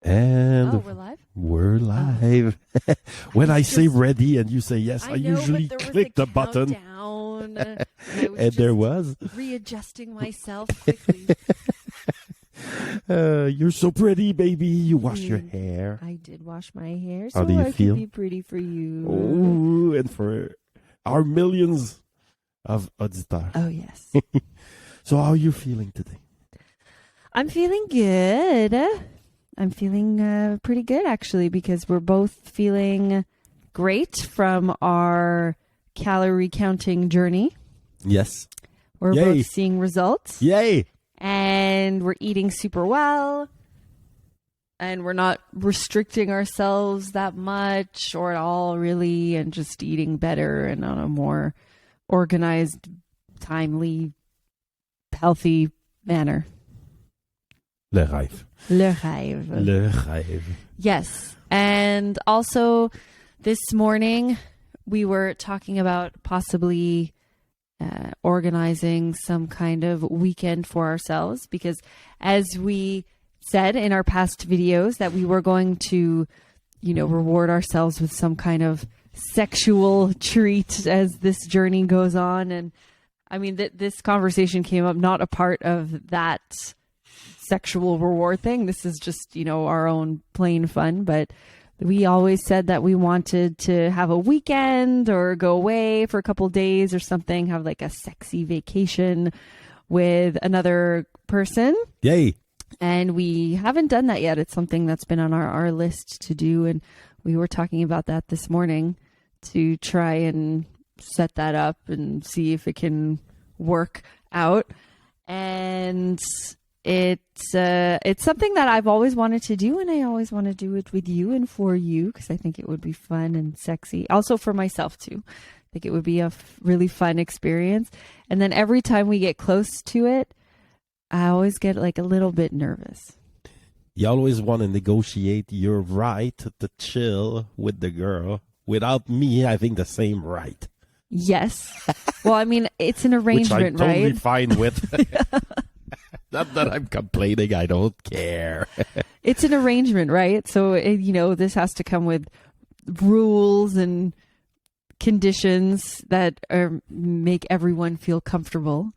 And we're live? we're live. When I say ready and you say yes, I usually click the button. And there was. Readjusting myself quickly. You're so pretty, baby. You washed your hair. I did wash my hair, How so do you I feel? can be pretty for you. Oh, and for our millions of auditeurs. Oh, yes. So how are you feeling today? I'm feeling good. I'm feeling pretty good, actually, because we're both feeling great from our calorie counting journey. Yes. We're Yay. both seeing results. Yay. And we're eating super well. And we're not restricting ourselves that much or at all, really, and just eating better and on a more organized, timely, healthy manner. Le rêve. Le rêve. Le rêve. Yes. And also this morning we were talking about possibly organizing some kind of weekend for ourselves, because as we said in our past videos that we were going to, reward ourselves with some kind of sexual treat as this journey goes on. And I mean, this conversation came up not a part of that sexual reward thing. This is just, our own plain fun. But we always said that we wanted to have a weekend or go away for a couple of days or something, have like a sexy vacation with another person. Yay. And we haven't done that yet. It's something that's been on our list to do. And we were talking about that this morning to try and set that up and see if it can work out. And it's something that I've always wanted to do, and I always want to do it with you and for you, because I think it would be fun and sexy. Also for myself too. I think it would be a really fun experience. And then every time we get close to it, I always get like a little bit nervous. You always want to negotiate your right to chill with the girl without me having the same right. Yes. Well, I mean, it's an arrangement, which I'm totally right? fine with. Not that I'm complaining. I don't care. It's an arrangement, right? So, this has to come with rules and conditions that make everyone feel comfortable,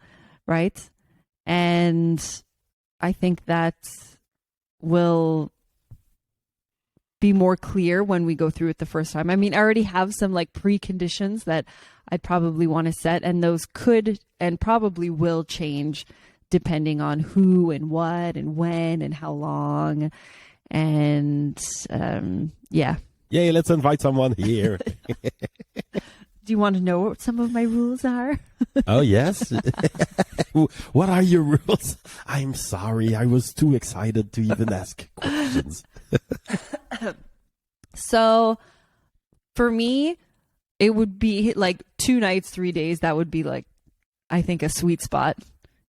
right? And I think that will be more clear when we go through it the first time. I mean, I already have some like preconditions that I'd probably want to set, and those could and probably will change depending on who and what and when and how long. And yeah. Yay, let's invite someone here. Do you want to know what some of my rules are? Oh, yes. What are your rules? I'm sorry. I was too excited to even ask questions. So for me, it would be like 2 nights, 3 days. That would be like, I think, a sweet spot.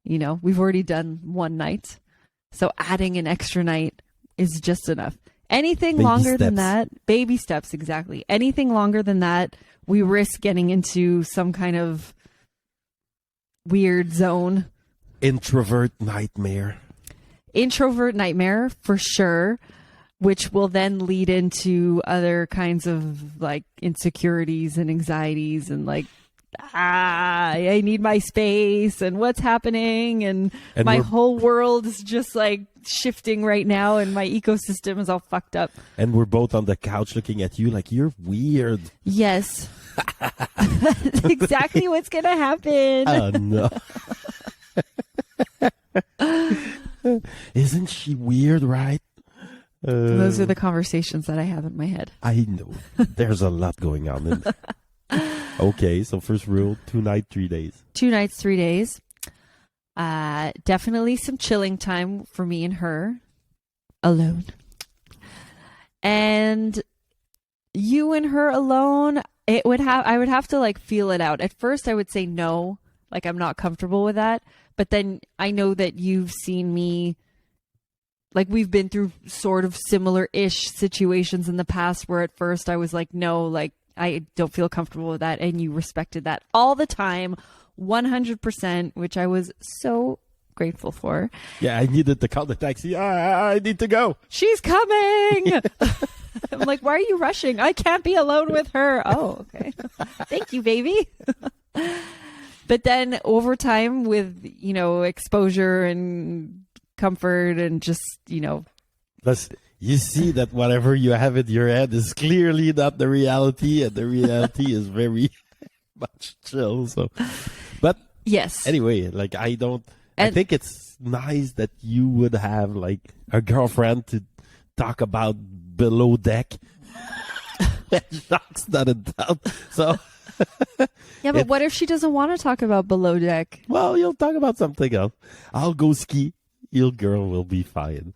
We've already done 1 night. So adding an extra night is just enough. Anything Baby longer than steps. that, baby steps, exactly. Anything longer than that, we risk getting into some kind of weird zone. Introvert nightmare. Introvert nightmare, for sure, which will then lead into other kinds of like insecurities and anxieties and like, I need my space and what's happening, and my whole world is just like shifting right now, and my ecosystem is all fucked up. And we're both on the couch looking at you like you're weird. Yes. That's exactly what's gonna happen. Oh no. Isn't she weird, right? Those are the conversations that I have in my head. I know. There's a lot going on in there. Okay, so first rule, 2 nights, 3 days. 2 nights, 3 days. Definitely some chilling time for me and her alone. And you and her alone, I would have to like feel it out. At first I would say no, like I'm not comfortable with that. But then I know that you've seen me, like we've been through sort of similar-ish situations in the past where at first I was like, no, like I don't feel comfortable with that. And you respected that all the time, 100%, which I was so grateful for. Yeah, I needed to call the taxi. I need to go. She's coming. I'm like, why are you rushing? I can't be alone with her. Oh, okay. Thank you, baby. But then over time with, exposure and comfort and just, Plus, you see that whatever you have in your head is clearly not the reality, and the reality is very much chill. So, but yes. anyway, like I think it's nice that you would have like a girlfriend to talk about below deck. Shock's not in town. So yeah, but what if she doesn't want to talk about below deck? Well, you'll talk about something else. I'll go ski. Your girl will be fine.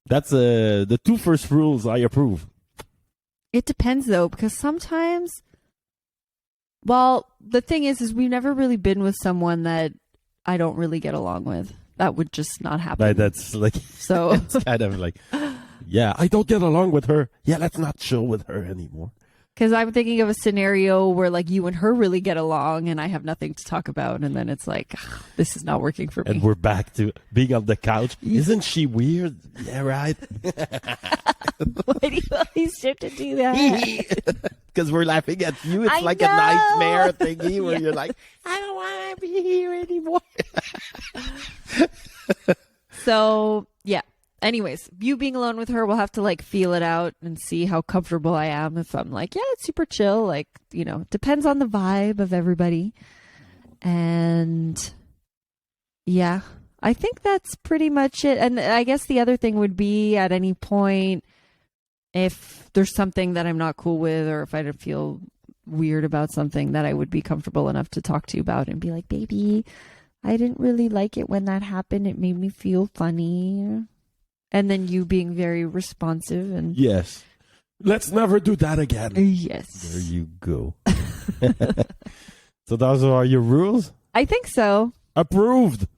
That's the two first rules I approve. It depends though, because sometimes, well, the thing is we've never really been with someone that I don't really get along with. That would just not happen. Right, that's like so. It's kind of like, yeah, I don't get along with her. Yeah, let's not chill with her anymore. Because I'm thinking of a scenario where like you and her really get along and I have nothing to talk about. And then it's like, this is not working for me. And we're back to being on the couch. Isn't she weird? Yeah, right. Why do you always have to do that? Because we're laughing at you. It's like a nightmare thingy where you're like, I don't want to be here anymore. So, yeah. Anyways, you being alone with her, we'll have to like feel it out and see how comfortable I am. If I'm like, yeah, it's super chill, like, depends on the vibe of everybody. And yeah, I think that's pretty much it. And I guess the other thing would be at any point, if there's something that I'm not cool with, or if I don't feel weird about something, that I would be comfortable enough to talk to you about and be like, baby, I didn't really like it when that happened. It made me feel funny. And then you being very responsive and yes, let's never do that again. Yes, there you go. So those are your rules? I think so. Approved.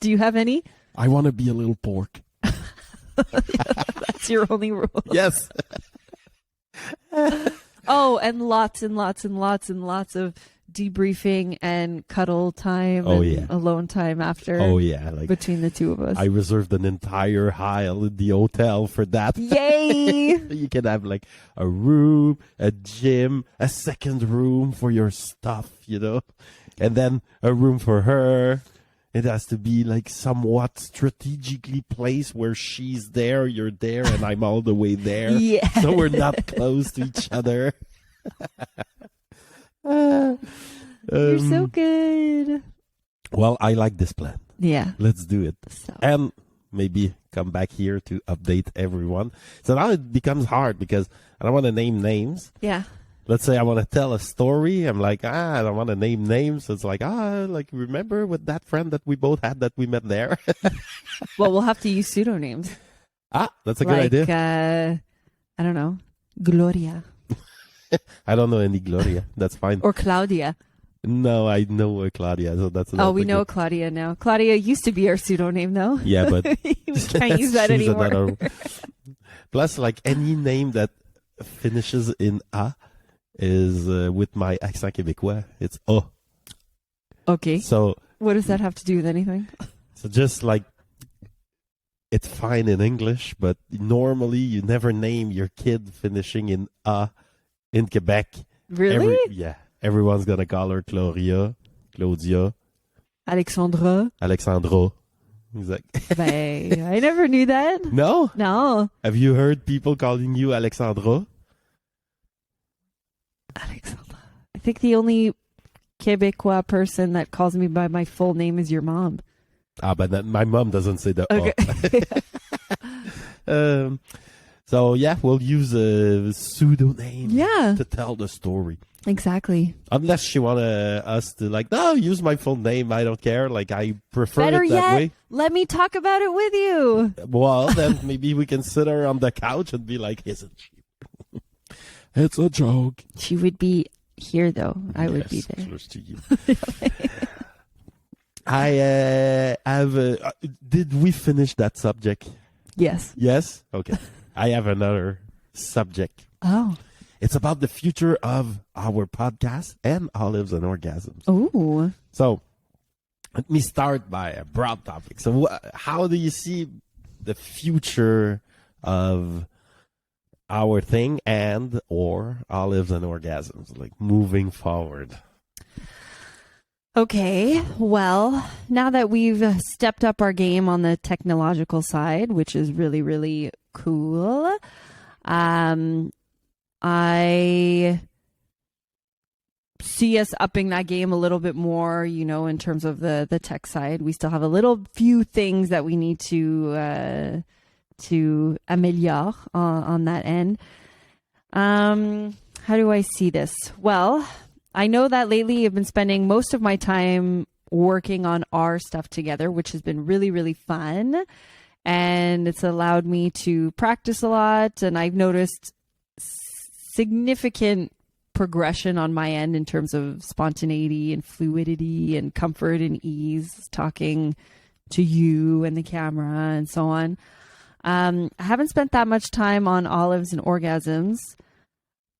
Do you have any? I want to be a little pork. That's your only rule. Yes. Oh, and lots and lots and lots and lots of debriefing and cuddle time and alone time after. Oh, yeah. Like between the two of us. I reserved an entire aisle in the hotel for that. Yay! You can have like a room, a gym, a second room for your stuff, and then a room for her. It has to be like somewhat strategically placed where she's there, you're there, and I'm all the way there. Yeah. So we're not close to each other. You're so good. Well, I like this plan. Yeah. Let's do it. So. And maybe come back here to update everyone. So now it becomes hard because I don't want to name names. Yeah. Let's say I want to tell a story. I'm like, I don't want to name names. So it's like, remember with that friend that we both had that we met there? Well, we'll have to use pseudonyms. That's a good idea. I don't know. Gloria. I don't know any Gloria. That's fine. Or Claudia. No, I know Claudia. So that's we know Claudia now. Claudia used to be our pseudonym, though. Yeah, but we can't use that anymore. Plus, like any name that finishes in A is with my accent québécois. It's O. Okay. So what does that have to do with anything? So just like it's fine in English, but normally you never name your kid finishing in A in Quebec. Really? Everyone's gonna call her Claudia, Alexandro. He's like, I never knew that. No? Have you heard people calling you Alexandro? Alexandra. I think the only Quebecois person that calls me by my full name is your mom. But my mom doesn't say that. Okay. So yeah, we'll use a pseudonym to tell the story. Exactly. Unless she want us to no, use my full name. I don't care. Like I prefer Better it that way. Let me talk about it with you. Well, then maybe we can sit her on the couch and be like, isn't she? It's a joke. She would be here though. I would be there. Close to you. I have. Did we finish that subject? Yes. Yes? Okay. I have another subject. Oh. It's about the future of our podcast and Olives and Orgasms. Ooh. So, let me start by a broad topic. So how do you see the future of our thing and or olives and orgasms, like moving forward? Okay, well, now that we've stepped up our game on the technological side, which is really, really cool, I see us upping that game a little bit more, you know, in terms of the tech side. We still have a few things that we need to ameliore on that end. How do I see this? Well, I know that lately I've been spending most of my time working on our stuff together, which has been really, really fun. And it's allowed me to practice a lot. And I've noticed significant progression on my end in terms of spontaneity and fluidity and comfort and ease, talking to you and the camera and so on. I haven't spent that much time on olives and orgasms.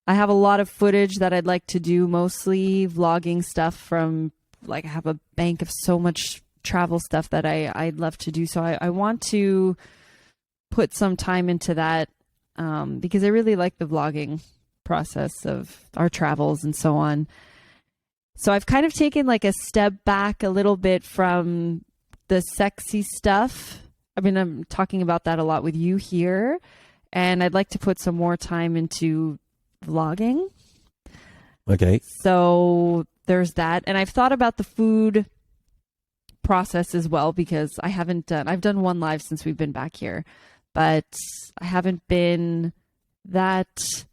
I have a lot of footage that I'd like to do, mostly vlogging stuff from, like, I have a bank of so much travel stuff that I'd love to do. So I want to put some time into that because I really like the vlogging process of our travels and so on. So I've kind of taken like a step back a little bit from the sexy stuff. I mean, I'm talking about that a lot with you here, and I'd like to put some more time into vlogging. Okay. So there's that. And I've thought about the food process as well, because I've done one live since we've been back here, but I haven't been that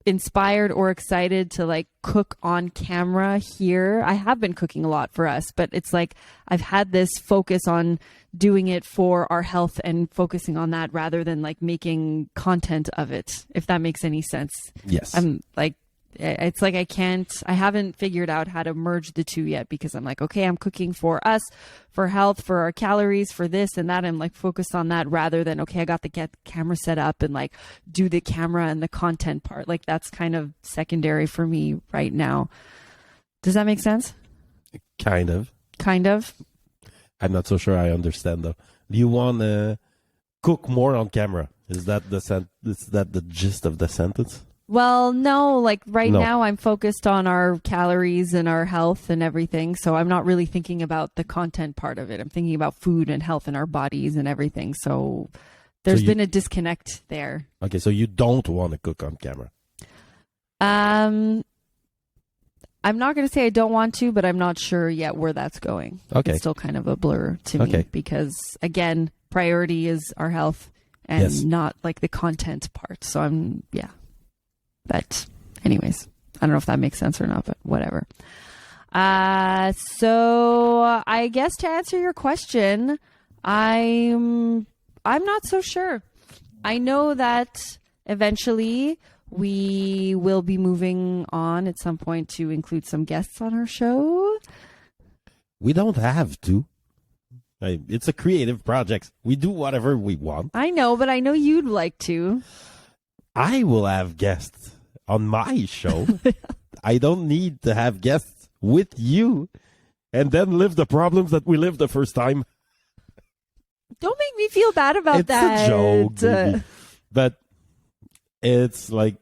inspired or excited to like cook on camera here. I have been cooking a lot for us, but it's like I've had this focus on doing it for our health and focusing on that rather than like making content of it, if that makes any sense. Yes. I'm like, it's like I haven't figured out how to merge the two yet, because I'm like, okay, I'm cooking for us, for health, for our calories, for this and that. I'm like focused on that rather than, okay, I got the camera set up and like do the camera and the content part. Like that's kind of secondary for me right now. Does that make sense? Kind of. Kind of. I'm not so sure I understand though. Do you want to cook more on camera? Is that the gist of the sentence? Well, no, like now I'm focused on our calories and our health and everything. So I'm not really thinking about the content part of it. I'm thinking about food and health and our bodies and everything. So there's been a disconnect there. Okay, so you don't want to cook on camera. I'm not going to say I don't want to, but I'm not sure yet where that's going. Okay. It's still kind of a blur to me because, again, priority is our health and not like the content part. So But anyways, I don't know if that makes sense or not, but whatever. So I guess to answer your question, I'm not so sure. I know that eventually we will be moving on at some point to include some guests on our show. We don't have to. It's a creative project. We do whatever we want. I know, but I know you'd like to. I will have guests on my show. I don't need to have guests with you and then live the problems that we lived the first time. Don't make me feel bad about that. It's a joke, maybe. But it's like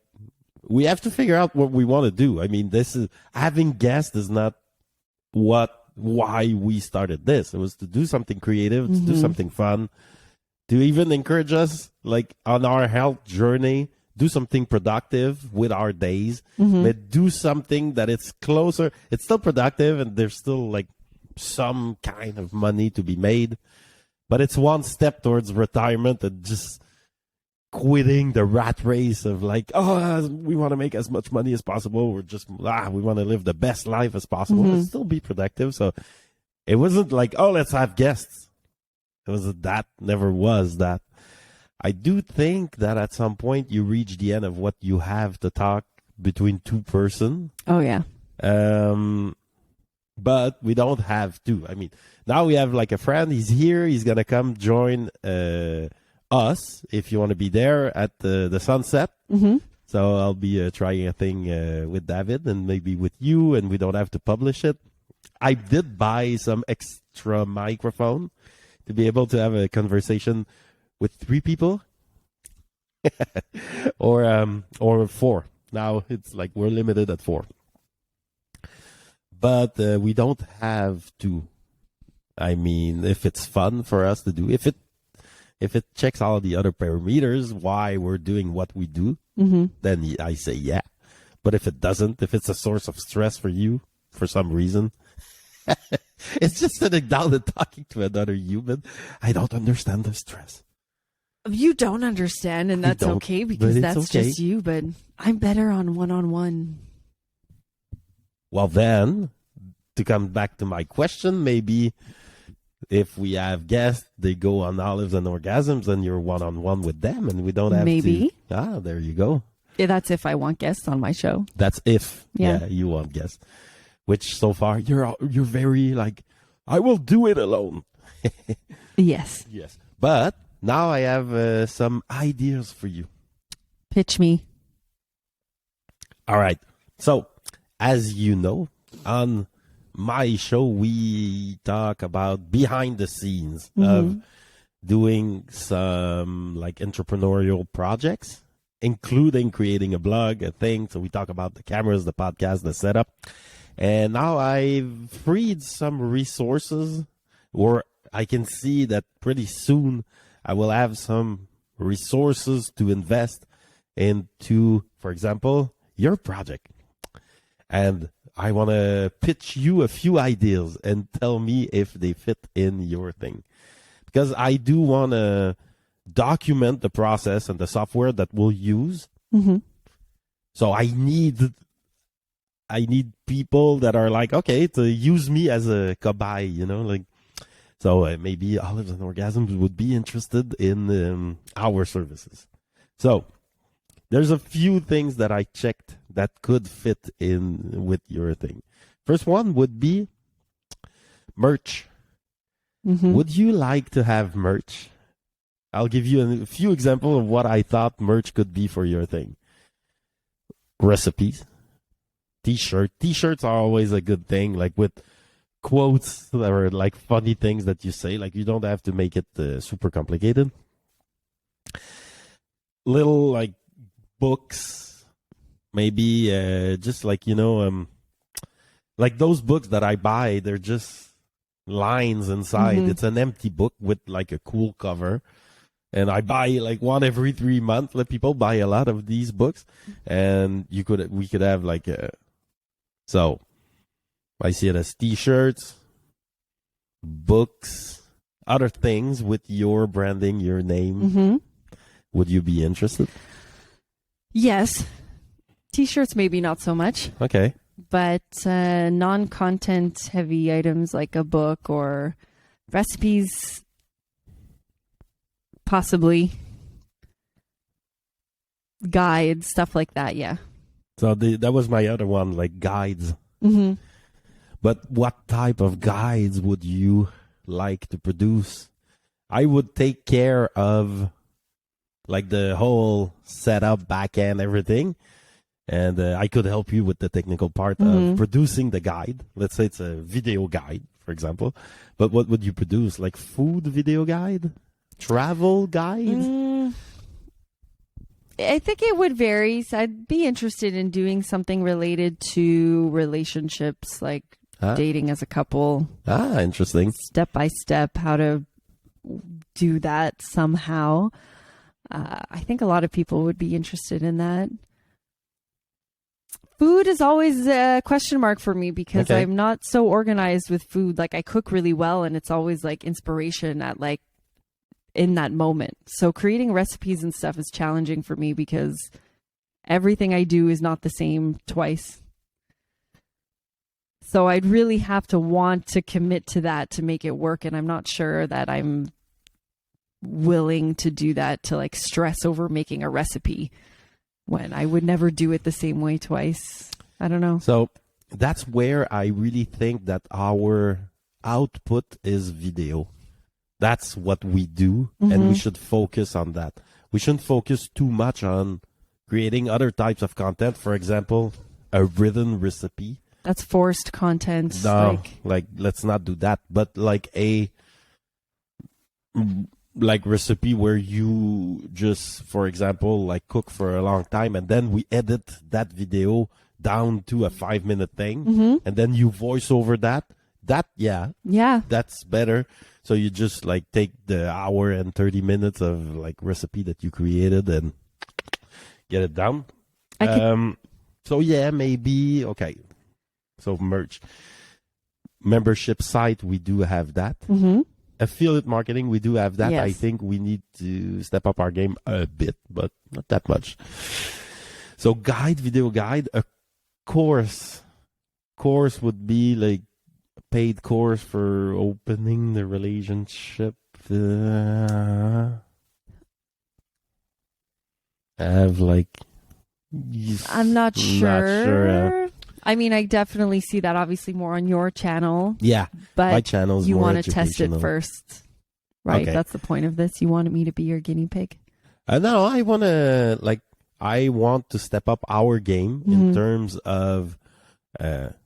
we have to figure out what we want to do. I mean, having guests is not why we started this. It was to do something creative, to do something fun, to even encourage us like on our health journey. Do something productive with our days, but do something that it's closer. It's still productive and there's still like some kind of money to be made, but it's one step towards retirement and just quitting the rat race of like, we want to make as much money as possible. We're just, we want to live the best life as possible, but still be productive. So it wasn't like, let's have guests. It wasn't that, never was that. I do think that at some point you reach the end of what you have to talk between two persons. Oh, yeah. But we don't have to. I mean, now we have like a friend. He's here. He's going to come join us if you want to be there at the sunset. So I'll be trying a thing with David and maybe with you, and we don't have to publish it. I did buy some extra microphone to be able to have a conversation with 3 people or 4. Now it's like we're limited at 4. But we don't have to. I mean, if it's fun for us to do, if it checks all the other parameters, why we're doing what we do, then I say yeah. But if it doesn't, if it's a source of stress for you for some reason, it's just sitting down and talking to another human. I don't understand the stress. You don't understand, and that's okay because that's just you. But I'm better on one-on-one. Well, then, to come back to my question, maybe if we have guests, they go on Olives and Orgasms, and you're one-on-one with them, and we don't have maybe. There you go. Yeah, that's if I want guests on my show. That's if you want guests. Which so far you're very like, I will do it alone. Yes. Yes. But now I have some ideas for you. Pitch me. All right. So, as you know, on my show, we talk about behind the scenes of doing some like entrepreneurial projects, including creating a blog, a thing. So we talk about the cameras, the podcast, the setup. And now I've freed some resources, or I can see that pretty soon I will have some resources to invest into, for example, your project. And I want to pitch you a few ideas and tell me if they fit in your thing. Because I do want to document the process and the software that we'll use. So I need people that are like, okay, to use me as a cobaye, you know, like, so maybe Olives and Orgasms would be interested in our services. So there's a few things that I checked that could fit in with your thing. First one would be merch. Would you like to have merch? I'll give you a few examples of what I thought merch could be for your thing. Recipes. T-shirts are always a good thing, like with quotes that are like funny things that you say. Like you don't have to make it super complicated. Little like books, maybe just like, you know, like those books that I buy, they're just lines inside. It's an empty book with like a cool cover. And I buy like one every 3 months. Let people buy a lot of these books, and we could have like so I see it as T-shirts, books, other things with your branding, your name. Would you be interested? Yes. T-shirts, maybe not so much. Okay. But non-content heavy items like a book or recipes, possibly. Guides, stuff like that, yeah. So that was my other one, like guides. But what type of guides would you like to produce? I would take care of like the whole setup, back end, everything. And I could help you with the technical part of producing the guide. Let's say it's a video guide, for example. But what would you produce? Like food video guide? Travel guide? I think it would vary. So I'd be interested in doing something related to relationships, like dating as a couple. Interesting. Step by step, how to do that somehow. I think a lot of people would be interested in that. Food is always a question mark for me because I'm not so organized with food. Like I cook really well, and it's always like inspiration at like in that moment. So creating recipes and stuff is challenging for me because everything I do is not the same twice. So I'd really have to want to commit to that to make it work. And I'm not sure that I'm willing to do that, to like stress over making a recipe when I would never do it the same way twice. I don't know. So that's where I really think that our output is video. That's what we do, and we should focus on that. We shouldn't focus too much on creating other types of content. For example, a written recipe That's forced content. No, like let's not do that. But like like recipe where you just, for example, like cook for a long time and then we edit that video down to a 5-minute thing and then you voice over that. Yeah, that's better. So you just like take the hour and 30 minutes of like recipe that you created and get it down. So yeah, maybe. Okay. So merch. Membership site, we do have that. Affiliate marketing, we do have that. Yes. I think we need to step up our game a bit, but not that much. So video guide, a course would be like a paid course for opening the relationship. Have like, I'm not sure. I mean, I definitely see that obviously more on your channel. Yeah, but my channel is you more want to test it educational. first, right? Okay. That's the point of this. You wanted me to be your guinea pig. No, I want to step up our game in terms of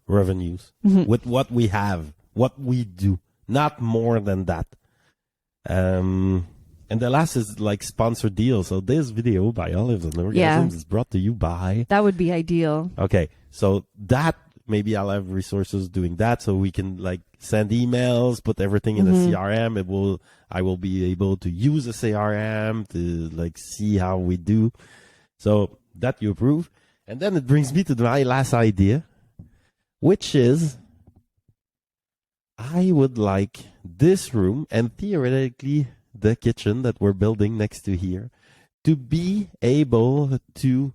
revenues with what we have, what we do, not more than that. And the last is like sponsored deals. So this video by Olives and Orgasms is brought to you by. That would be ideal. Okay, so that maybe I'll have resources doing that, so we can like send emails, put everything in a CRM. I will be able to use a CRM to like see how we do. So that you approve, and then it brings me to my last idea, which is I would like this room and theoretically the kitchen that we're building next to here to be able to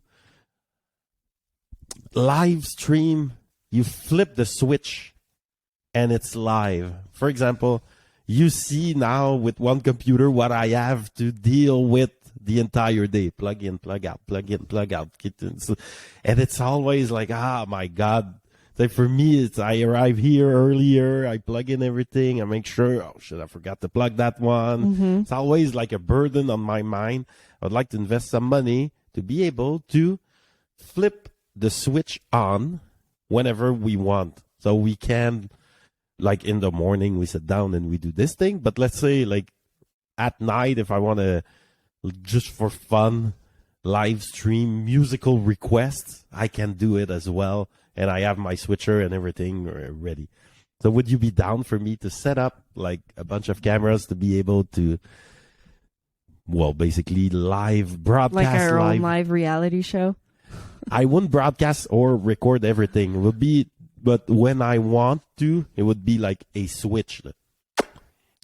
live stream. You flip the switch and it's live. For example, you see now with one computer what I have to deal with the entire day. Plug in, plug out, plug in, plug out. And it's always like, my God. Like for me, it's I arrive here earlier, I plug in everything, I make sure, I forgot to plug that one. It's always like a burden on my mind. I would like to invest some money to be able to flip the switch on whenever we want. So we can, like in the morning, we sit down and we do this thing. But let's say like at night, if I want to just for fun live stream musical requests, I can do it as well. And I have my switcher and everything ready. So would you be down for me to set up like a bunch of cameras to be able to, well, basically live broadcast, like our own live reality show? I wouldn't broadcast or record everything. It would be, but when I want to, it would be like a switch,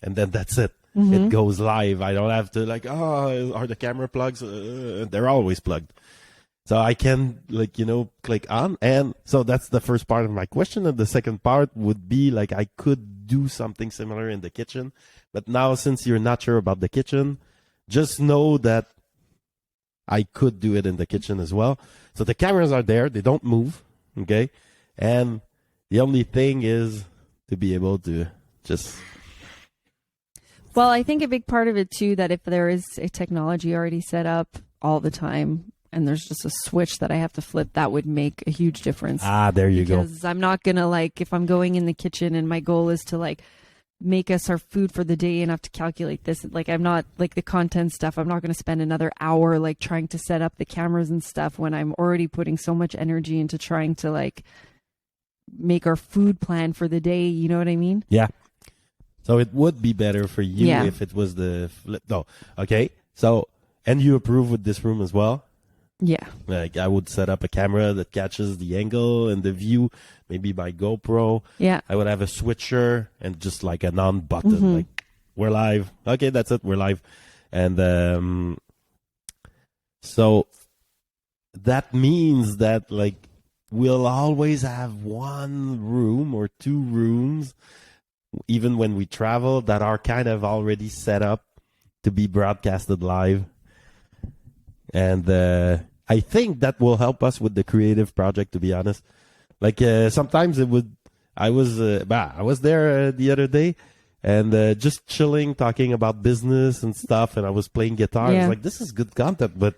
and then that's it. It goes live. I don't have to like, are the camera plugs? They're always plugged. So I can click on. And so that's the first part of my question. And the second part would be like, I could do something similar in the kitchen. But now, since you're not sure about the kitchen, just know that I could do it in the kitchen as well. So the cameras are there. They don't move. Okay. And the only thing is to be able to just. Well, I think a big part of it too, that if there is a technology already set up all the time, and there's just a switch that I have to flip, that would make a huge difference. There you go. Because I'm not going to if I'm going in the kitchen and my goal is to make us our food for the day and have to calculate this. I'm not the content stuff. I'm not going to spend another hour trying to set up the cameras and stuff when I'm already putting so much energy into trying to make our food plan for the day. You know what I mean? Yeah. So it would be better for you if it was the flip. No. Okay. So, and you approve with this room as well? Yeah. I would set up a camera that catches the angle and the view, maybe by GoPro. Yeah. I would have a switcher and just an on button. We're live. Okay, that's it. We're live. And so that means that we'll always have one room or two rooms, even when we travel, that are kind of already set up to be broadcasted live. And I think that will help us with the creative project, to be honest. Sometimes it would. I was there the other day and just chilling, talking about business and stuff. And I was playing guitar. I was like, this is good content, but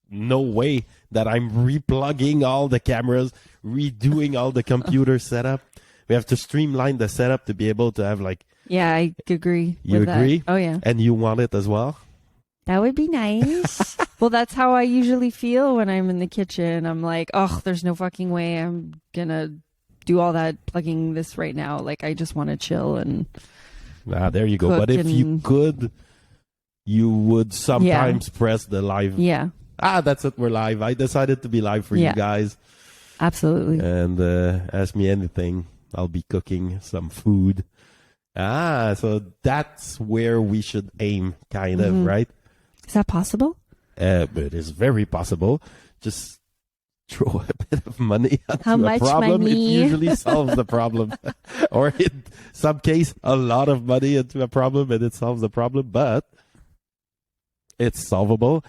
no way that I'm replugging all the cameras, redoing all the computer setup. We have to streamline the setup to be able to have like. Yeah, I agree. You with agree? That. Oh yeah. And you want it as well? That would be nice. Well, that's how I usually feel when I'm in the kitchen. I'm like, oh, there's no fucking way I'm gonna do all that plugging this right now. Like, I just want to chill and. There you go. But if you could, you would sometimes press the live. Yeah. That's it. We're live. I decided to be live for you guys. Absolutely. And ask me anything. I'll be cooking some food. So that's where we should aim, kind of, right? Is that possible? But it is very possible. Just throw a bit of money onto How much a problem. money? It usually solves the problem. Or in some case, a lot of money into a problem and it solves the problem. But it's solvable.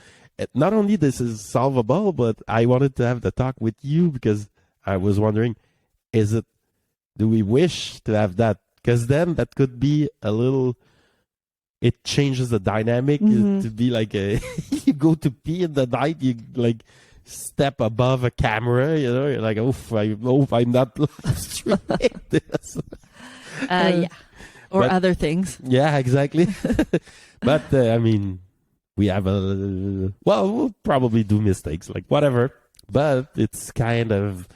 Not only this is solvable, but I wanted to have the talk with you because I was wondering, do we wish to have that? Because then that could be a little, it changes the dynamic to be like you go to pee in the night, you like step above a camera, you're like, I hope I'm not live streaming this. Yeah. Or but, other things. Yeah, exactly. But I mean, we have we'll probably do mistakes, like whatever. But it's kind of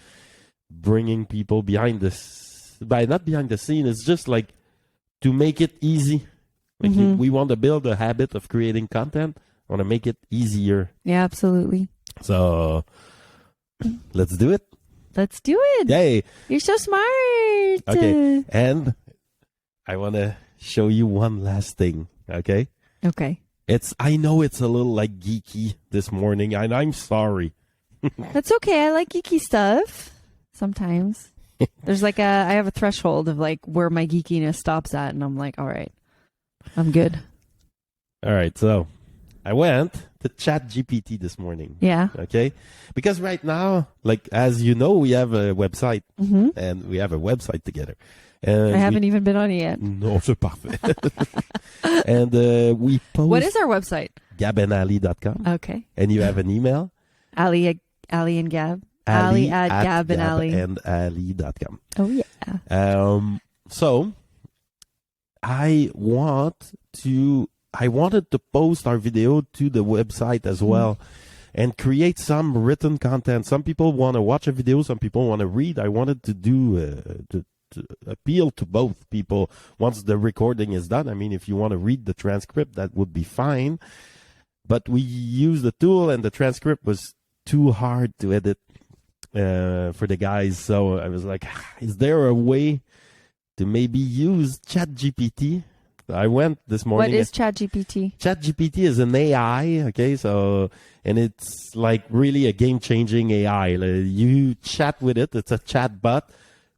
bringing people behind this. Not behind the scene, it's just like to make it easy. Like we want to build a habit of creating content. I want to make it easier. Yeah, absolutely. So let's do it. Let's do it. Yay. You're so smart. Okay. And I want to show you one last thing. Okay. Okay. I know it's a little like geeky this morning, and I'm sorry. That's okay. I like geeky stuff sometimes. There's like I have a threshold of like where my geekiness stops at, and I'm like, all right, I'm good. All right, so I went to ChatGPT this morning. Yeah. Okay, because right now, like as you know, we have a website, and we have a website together. And I haven't even been on it yet. No, c'est parfait. And we post. What is our website? GabandAli.com. Okay. And you have an email. Ali and Gab. Ali at GabandAli.com. Oh yeah. So I wanted to post our video to the website as well and create some written content. Some people want to watch a video, some people want to read. I wanted to do to appeal to both people once the recording is done. I mean, if you want to read the transcript, that would be fine. But we used the tool and the transcript was too hard to edit for the guys. So I was like, is there a way to maybe use ChatGPT? I went this morning. What is ChatGPT? ChatGPT is an AI, okay? So, and it's like really a game-changing AI. Like, you chat with it. It's a chat bot,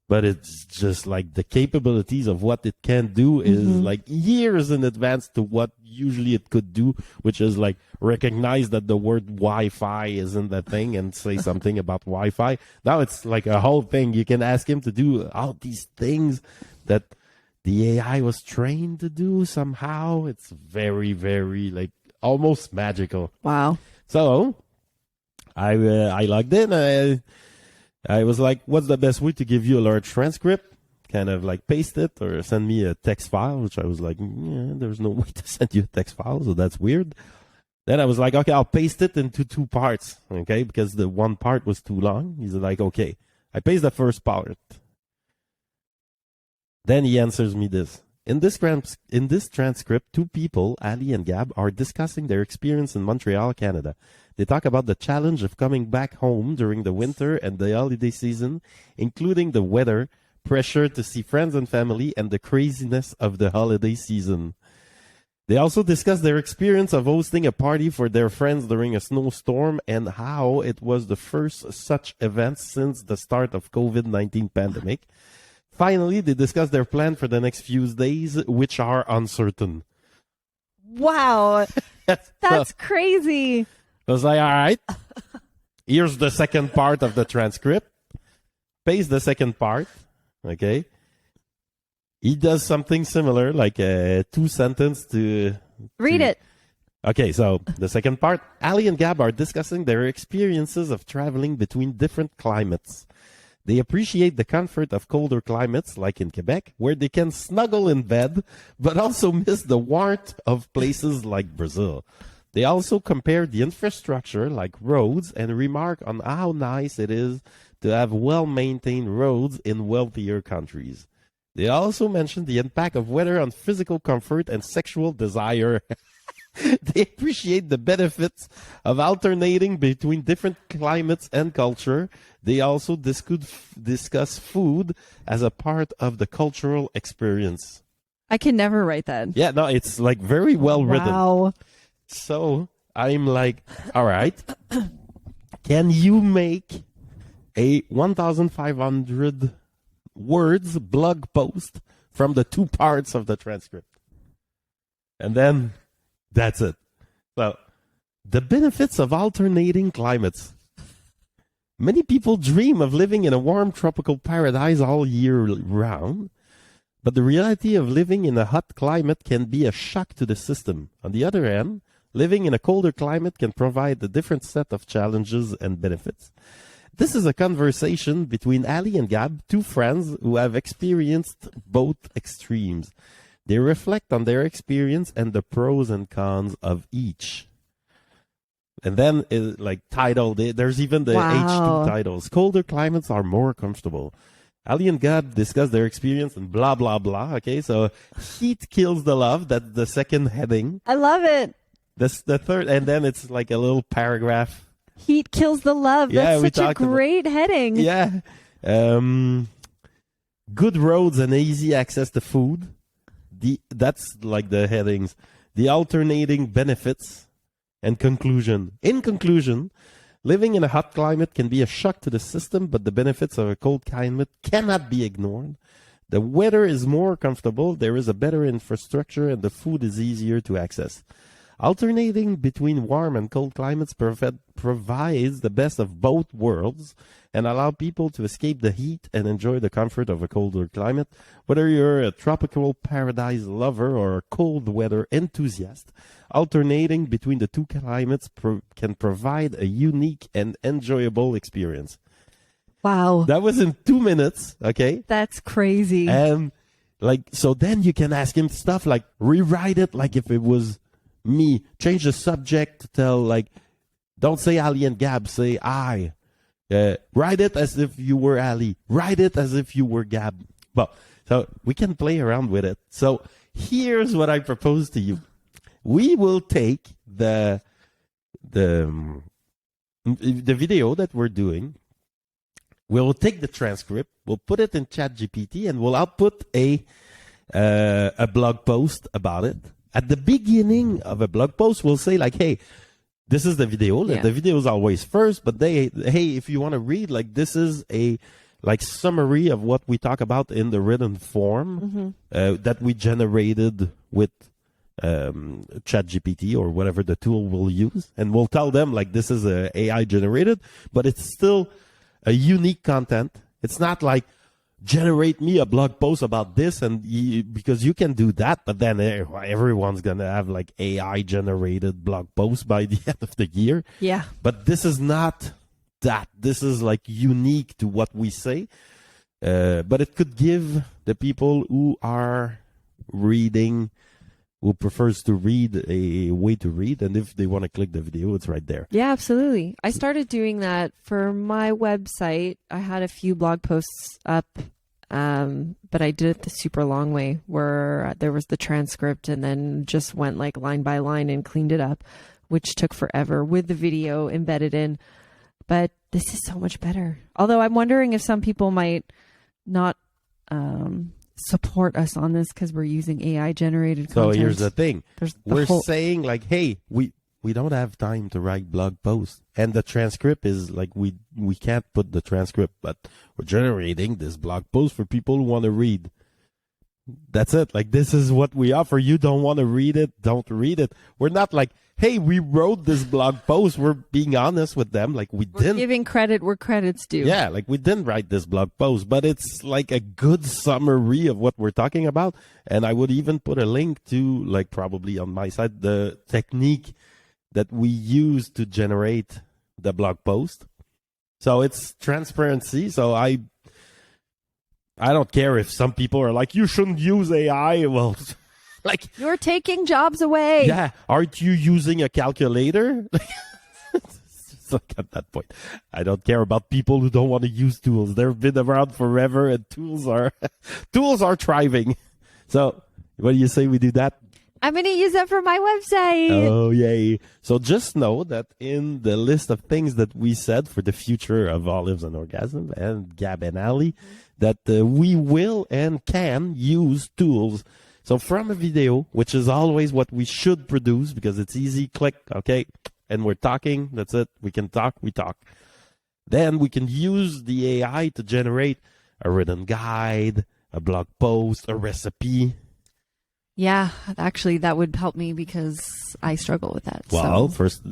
but it's just like the capabilities of what it can do is like years in advance to what usually it could do, which is like recognize that the word Wi-Fi is in the thing and say something about Wi-Fi. Now it's like a whole thing. You can ask him to do all these things that the AI was trained to do somehow. It's very, very like almost magical. Wow. So I logged in. I was like, what's the best way to give you a large transcript? Kind of like paste it or send me a text file, which I was like, there's no way to send you a text file, so that's weird. Then I was like, okay, I'll paste it into 2 parts, okay, because the one part was too long. He's like, okay. I paste the first part. Then he answers me this. In this transcript, 2 people, Ali and Gab, are discussing their experience in Montreal, Canada. They talk about the challenge of coming back home during the winter and the holiday season, including the weather, pressure to see friends and family, and the craziness of the holiday season. They also discuss their experience of hosting a party for their friends during a snowstorm and how it was the first such event since the start of COVID-19 pandemic. Finally, they discuss their plan for the next few days, which are uncertain. Wow. That's crazy. I was like, all right, here's the second part of the transcript. Paste the second part, okay? He does something similar, like a 2 sentence to... Read it. Okay, so the second part, Ali and Gab are discussing their experiences of traveling between different climates. They appreciate the comfort of colder climates, like in Quebec, where they can snuggle in bed, but also miss the warmth of places like Brazil. They also compare the infrastructure, like roads, and remark on how nice it is to have well-maintained roads in wealthier countries. They also mention the impact of weather on physical comfort and sexual desire. They appreciate the benefits of alternating between different climates and culture. They also discuss food as a part of the cultural experience. I can never write that. Yeah, no, it's like very well written. Wow. So I'm like, all right, can you make a 1,500 words blog post from the two parts of the transcript? And then that's it. So, the benefits of alternating climates. Many people dream of living in a warm tropical paradise all year round, but the reality of living in a hot climate can be a shock to the system. On the other hand, living in a colder climate can provide a different set of challenges and benefits. This is a conversation between Ali and Gab, two friends who have experienced both extremes. They reflect on their experience and the pros and cons of each. And then, like, title, there's even the H2 titles. Colder climates are more comfortable. Ali and Gab discuss their experience and blah, blah, blah. Okay, so heat kills the love. That's the second heading. I love it. That's the third. And then it's like a little paragraph. Heat kills the love. Yeah, That's such a great heading. Yeah. Good roads and easy access to food. That's like the headings. The alternating benefits and conclusion. In conclusion, living in a hot climate can be a shock to the system, but the benefits of a cold climate cannot be ignored. The weather is more comfortable, there is a better infrastructure, and the food is easier to access. Alternating between warm and cold climates provides the best of both worlds and allow people to escape the heat and enjoy the comfort of a colder climate. Whether you're a tropical paradise lover or a cold weather enthusiast, alternating between the two climates can provide a unique and enjoyable experience. Wow. That was in 2 minutes, okay? That's crazy. And like, so then you can ask him stuff like, rewrite it like if it was me, change the subject to tell, like, don't say Ali and Gab, say I. Write it as if you were Ali. Write it as if you were Gab. Well, so we can play around with it. So here's what I propose to you. We will take the video that we're doing. We'll take the transcript. We'll put it in ChatGPT, and we'll output a blog post about it. At the beginning of a blog post, we'll say, like, hey, this is the video. Yeah. The video is always first, but hey, if you want to read, like, this is a like summary of what we talk about in the written form that we generated with ChatGPT or whatever the tool we'll use. And we'll tell them, like, this is a AI generated, but it's still a unique content. It's not like, generate me a blog post about this, and because you can do that, but then everyone's gonna have like AI generated blog posts by the end of the year. Yeah. But this is not that. This is like unique to what we say. But it could give the people who are reading, who prefers to read, a way to read, and if they want to click the video, it's right there. Yeah, absolutely. I started doing that for my website. I had a few blog posts up, but I did it the super long way, where there was the transcript and then just went like line by line and cleaned it up, which took forever with the video embedded in. But this is so much better. Although I'm wondering if some people might not support us on this because we're using AI generated content. So here's the thing. We're saying, like, hey, we don't have time to write blog posts. And the transcript is like, we can't put the transcript, but we're generating this blog post for people who want to read. That's it. Like, this is what we offer. You don't want to read it, don't read it. We're not like, hey, we wrote this blog post. We're being honest with them. Like, we're giving credit where credit's due. Yeah, like, we didn't write this blog post, but it's like a good summary of what we're talking about. And I would even put a link to, like, probably on my side, the technique that we use to generate the blog post. So it's transparency. So I don't care if some people are like, you shouldn't use AI. Well, like, you're taking jobs away. Yeah. Aren't you using a calculator? It's like, at that point, I don't care about people who don't want to use tools. They've been around forever, and tools are thriving. So what do you say we do that? I'm going to use that for my website. Oh, yay. So just know that in the list of things that we said for the future of Olives and Orgasm and Gab and Ali, that we will and can use tools. So from a video, which is always what we should produce because it's easy, click, okay, and we're talking, that's it. We can talk, we talk. Then we can use the AI to generate a written guide, a blog post, a recipe. Yeah, actually, that would help me because I struggle with that. Well, first,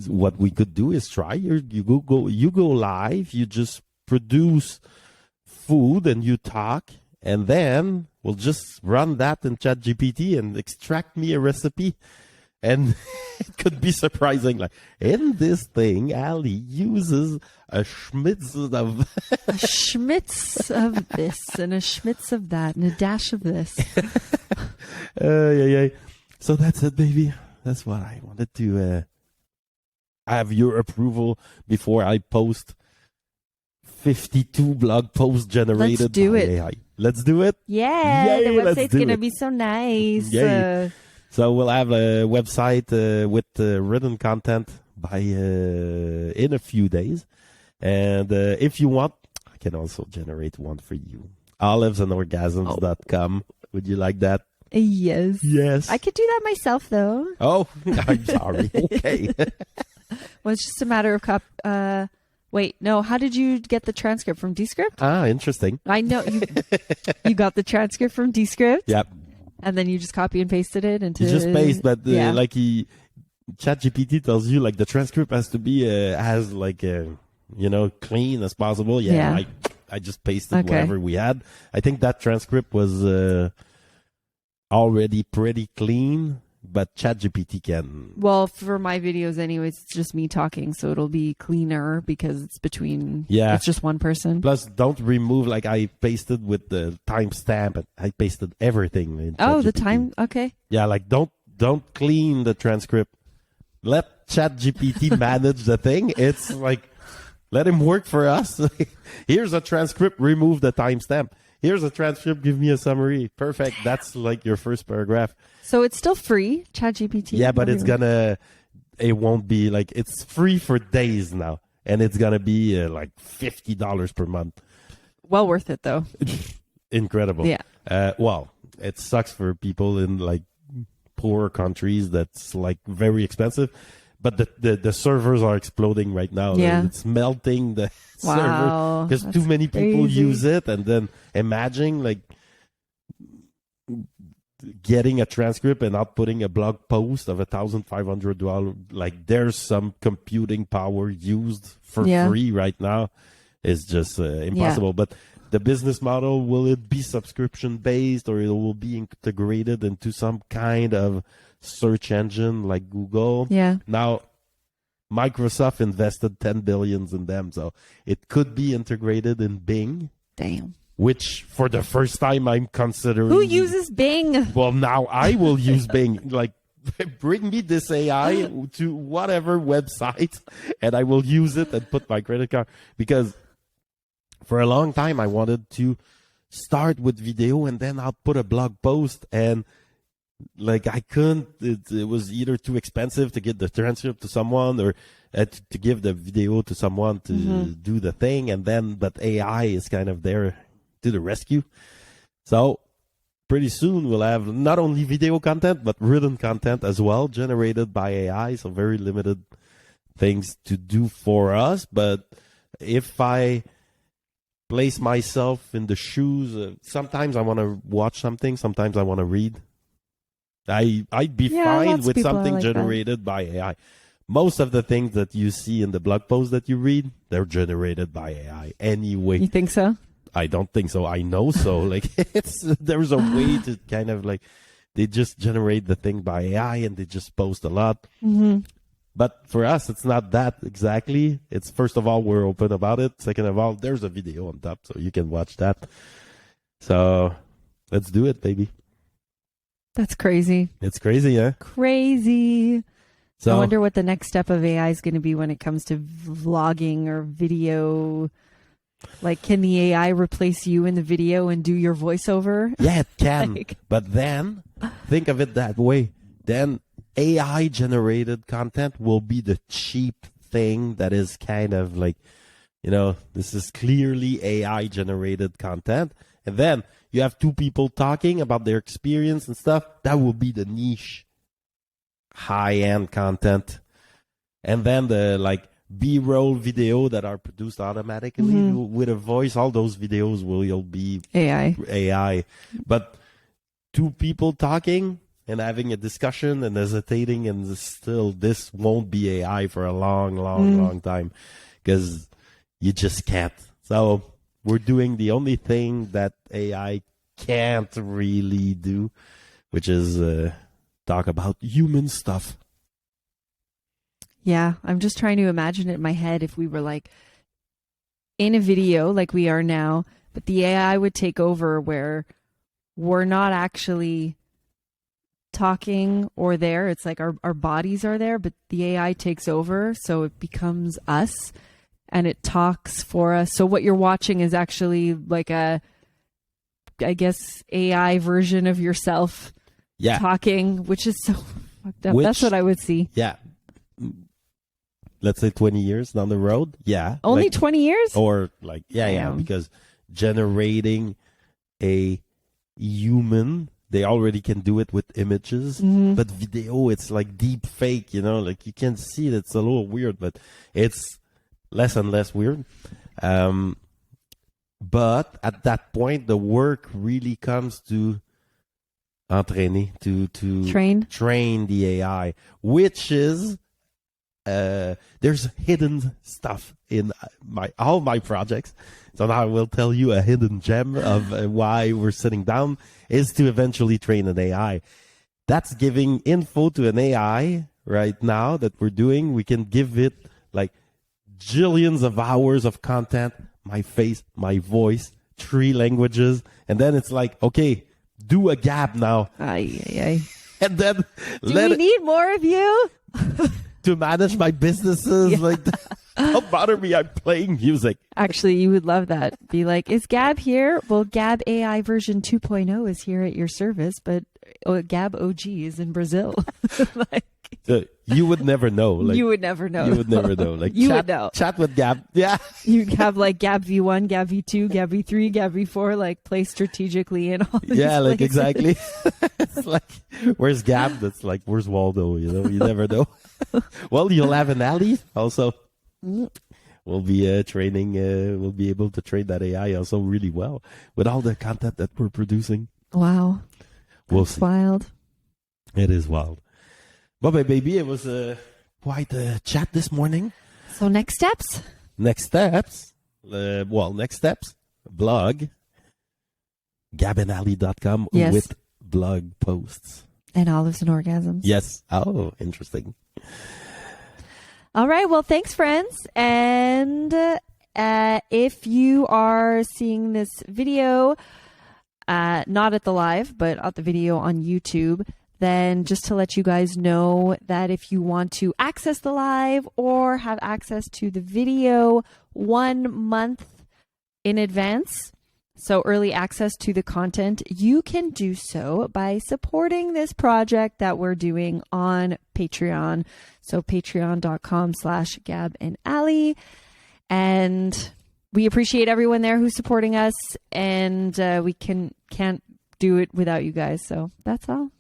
what we could do is try. You go live. You just produce food and you talk, and then we'll just run that in ChatGPT and extract me a recipe. And it could be surprising. Like, in this thing, Ali uses a schmitz of a schmitz of this and a schmitz of that and a dash of this. Yeah. So that's it, baby. That's what I wanted to have your approval before I post 52 blog posts generated by AI. Let's do it. Yeah, Yay, the website's going to be so nice. So we'll have a website with written content by in a few days. And if you want, I can also generate one for you. Olivesandorgasms.com. Would you like that? Yes. Yes. I could do that myself, though. Oh, I'm sorry. Okay. Well, it's just a matter of wait, no. How did you get the transcript from Descript? Ah, interesting. I know you got the transcript from Descript. Yep. And then you just copy and pasted it into. You just paste, but yeah. like ChatGPT tells you, like the transcript has to be as like clean as possible. Yeah. I just pasted whatever we had. I think that transcript was already pretty clean, but ChatGPT can. Well, for my videos, anyways, it's just me talking, so it'll be cleaner because it's between. Yeah, it's just one person. Plus, don't remove like I pasted with the timestamp. And I pasted everything. In ChatGPT. The time. Okay. Yeah, like don't clean the transcript. Let ChatGPT manage the thing. It's like let him work for us. Here's a transcript. Remove the timestamp. Here's a transcript. Give me a summary. Perfect. That's like your first paragraph. So it's still free, ChatGPT? Yeah, but it won't be like, it's free for days now. And it's going to be like $50 per month. Well worth it, though. Incredible. Yeah. Well, it sucks for people in like poor countries that's like very expensive. But the servers are exploding right now. Yeah. It's melting the server because too many people crazy. use it. And then imagine like getting a transcript and outputting a blog post of $1,500. Like there's some computing power used for free right now. It's just impossible. But the business model, will it be subscription based or it will be integrated into some kind of search engine like Google? Yeah. Now, Microsoft invested $10 billion in them, so it could be integrated in Bing. Damn. Which, for the first time, I'm considering. Who uses Bing? Well, now I will use Bing. Like, bring me this AI to whatever website, and I will use it and put my credit card. Because for a long time, I wanted to start with video, and then I'll put a blog post, and like I couldn't. It was either too expensive to get the transcript to someone, or to give the video to someone to do the thing, and then but AI is kind of there to the rescue. So pretty soon we'll have not only video content but written content as well, generated by AI. So very limited things to do for us. But if I place myself in the shoes. Sometimes I want to watch something. Sometimes I want to read. I'd be fine lots of with people are something like that. generated by AI. Most of the things that you see in the blog posts that you read, they're generated by AI anyway. You think so? I don't think so. I know so. Like there's a way to kind of like they just generate the thing by AI and they just post a lot. Mm-hmm. But for us, it's not that exactly. It's first of all, we're open about it. Second of all, there's a video on top, so you can watch that. So let's do it, baby. That's crazy. It's crazy, huh? Crazy. So I wonder what the next step of AI is going to be when it comes to vlogging or video. Like, can the AI replace you in the video and do your voiceover? yeah, it can. Like- But then think of it that way. Then AI generated content will be the cheap thing that is kind of like, this is clearly AI generated content. And then you have two people talking about their experience and stuff. That will be the niche, high-end content. And then the like B-roll video that are produced automatically with a voice, all those videos will be AI. But two people talking and having a discussion and hesitating, and still this won't be AI for a long time because you just can't. So we're doing the only thing that AI can't really do, which is talk about human stuff. Yeah, I'm just trying to imagine it in my head if we were like in a video like we are now, but the AI would take over where we're not actually talking or there. It's like our bodies are there, but the AI takes over, so it becomes us and it talks for us. So what you're watching is actually like I guess, AI version of yourself talking, which is so fucked up. That's what I would see. Yeah. Let's say 20 years down the road. Yeah. Only 20 years? Or like, because generating a human, they already can do it with images, but video, it's like deep fake, like you can see it. It's a little weird, but it's less and less weird. But at that point, the work really comes to entraîner, to train the AI, which is there's hidden stuff in all my projects. So now I will tell you a hidden gem of why we're sitting down is to eventually train an AI. That's giving info to an AI right now that we're doing. We can give it like jillions of hours of content, my face, my voice, 3 languages. And then it's like, okay, do a gab now. Ay. And then Do we need more of you? to manage my businesses. Like, don't bother me. I'm playing music. Actually, you would love that. Be like, is Gab here? Well, Gab AI version 2.0 is here at your service, but Gab OG is in Brazil. You would never know. Like, you would never know. You would never know. Like, you would know. Chat with Gab. Yeah. You'd have like Gab V1, Gab V2, Gab V3, Gab V4, like placed strategically in all these like places. exactly. It's like, where's Gab? That's like, where's Waldo? You never know. Well, you'll have an Ali also. We'll be training. We'll be able to train that AI also really well with all the content that we're producing. Wow. We'll see. Wild. It is wild. But baby, it was quite a chat this morning. So next steps? Next steps, blog, gabandali.com with blog posts. And olives and orgasms. Yes. Oh, interesting. All right. Well, thanks, friends. And if you are seeing this video, not at the live, but at the video on YouTube, then just to let you guys know that if you want to access the live or have access to the video 1 month in advance, so early access to the content, you can do so by supporting this project that we're doing on Patreon. So patreon.com/GabandAli. And we appreciate everyone there who's supporting us, and we can't do it without you guys. So that's all.